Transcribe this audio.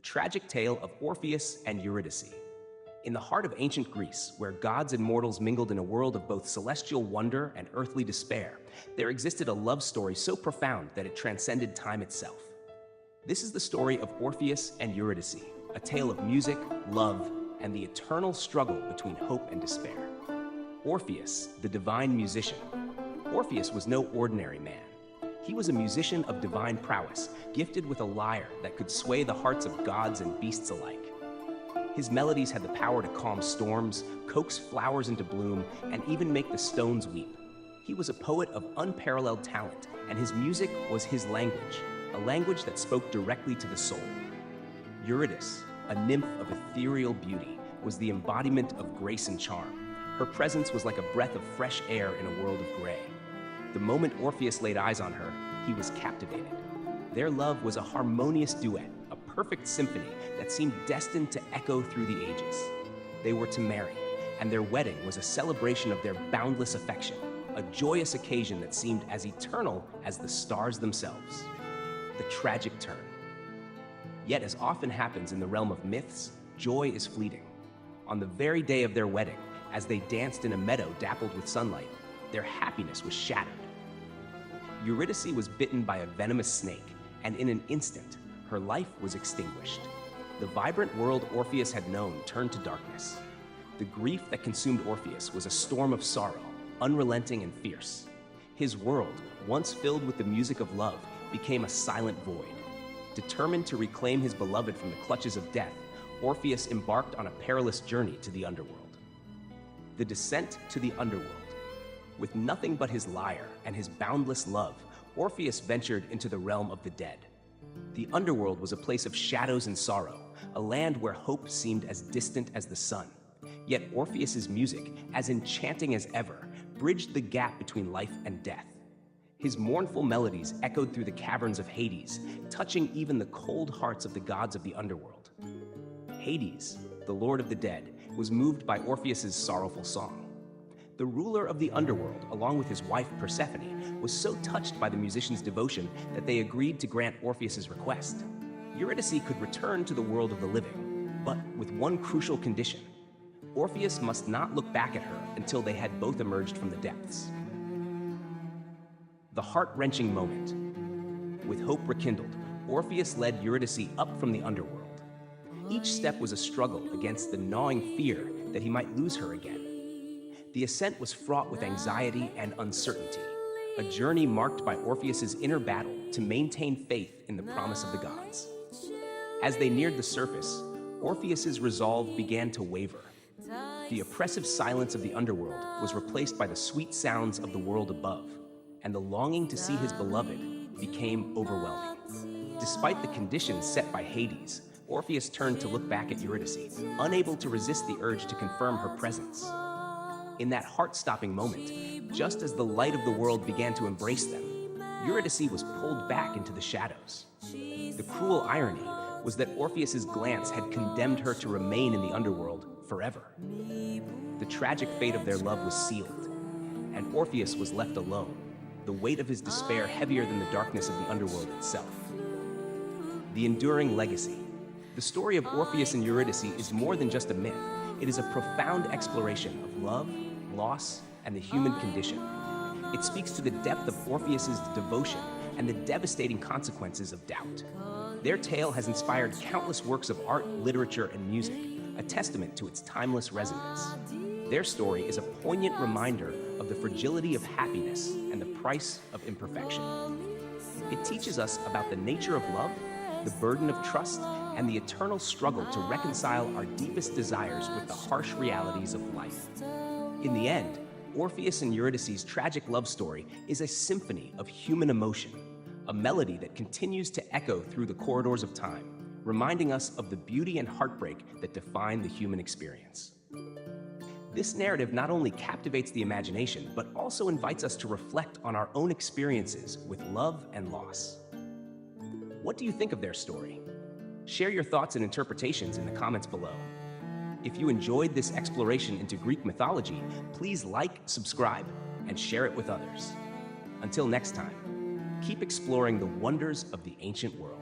tragic tale of Orpheus and Eurydice. In the heart of ancient Greece, where gods and mortals mingled in a world of both celestial wonder and earthly despair, there existed a love story so profound that it transcended time itself. This is the story of Orpheus and Eurydice, a tale of music, love, and the eternal struggle between hope and despair. Orpheus, the divine musician. Orpheus was no ordinary man. He was a musician of divine prowess, gifted with a lyre that could sway the hearts of gods and beasts alike. His melodies had the power to calm storms, coax flowers into bloom, and even make the stones weep. He was a poet of unparalleled talent, and his music was his language, a language that spoke directly to the soul. Eurydice, a nymph of ethereal beauty, was the embodiment of grace and charm. Her presence was like a breath of fresh air in a world of gray. The moment Orpheus laid eyes on her, he was captivated. Their love was a harmonious duet, a perfect symphony that seemed destined to echo through the ages. They were to marry, and their wedding was a celebration of their boundless affection, a joyous occasion that seemed as eternal as the stars themselves. The tragic turn. Yet, as often happens in the realm of myths, joy is fleeting. On the very day of their wedding, as they danced in a meadow dappled with sunlight, their happiness was shattered. Eurydice was bitten by a venomous snake, and in an instant, her life was extinguished. The vibrant world Orpheus had known turned to darkness. The grief that consumed Orpheus was a storm of sorrow, unrelenting and fierce. His world, once filled with the music of love, became a silent void. Determined to reclaim his beloved from the clutches of death, Orpheus embarked on a perilous journey to the Underworld. The descent to the Underworld. With nothing but his lyre and his boundless love, Orpheus ventured into the realm of the dead. The Underworld was a place of shadows and sorrow, a land where hope seemed as distant as the sun. Yet Orpheus's music, as enchanting as ever, bridged the gap between life and death. His mournful melodies echoed through the caverns of Hades, touching even the cold hearts of the gods of the Underworld. Hades, the lord of the dead, was moved by Orpheus's sorrowful song. The ruler of the Underworld, along with his wife Persephone, was so touched by the musician's devotion that they agreed to grant Orpheus's request. Eurydice could return to the world of the living, but with one crucial condition. Orpheus must not look back at her until they had both emerged from the depths. The heart-wrenching moment. With hope rekindled, Orpheus led Eurydice up from the Underworld. Each step was a struggle against the gnawing fear that he might lose her again. The ascent was fraught with anxiety and uncertainty, a journey marked by Orpheus's inner battle to maintain faith in the promise of the gods. As they neared the surface, Orpheus's resolve began to waver. The oppressive silence of the Underworld was replaced by the sweet sounds of the world above, and the longing to see his beloved became overwhelming. Despite the conditions set by Hades, Orpheus turned to look back at Eurydice, unable to resist the urge to confirm her presence. In that heart-stopping moment, just as the light of the world began to embrace them, Eurydice was pulled back into the shadows. The cruel irony was that Orpheus's glance had condemned her to remain in the Underworld forever. The tragic fate of their love was sealed, and Orpheus was left alone, the weight of his despair heavier than the darkness of the Underworld itself. The enduring legacy. The story of Orpheus and Eurydice is more than just a myth. It is a profound exploration of love, loss, and the human condition. It speaks to the depth of Orpheus's devotion and the devastating consequences of doubt. Their tale has inspired countless works of art, literature, and music, a testament to its timeless resonance. Their story is a poignant reminder of the fragility of happiness and the price of imperfection. It teaches us about the nature of love, the burden of trust, and the eternal struggle to reconcile our deepest desires with the harsh realities of life. In the end, Orpheus and Eurydice's tragic love story is a symphony of human emotion, a melody that continues to echo through the corridors of time, reminding us of the beauty and heartbreak that define the human experience. This narrative not only captivates the imagination, but also invites us to reflect on our own experiences with love and loss. What do you think of their story? Share your thoughts and interpretations in the comments below. If you enjoyed this exploration into Greek mythology, please like, subscribe, and share it with others. Until next time, keep exploring the wonders of the ancient world.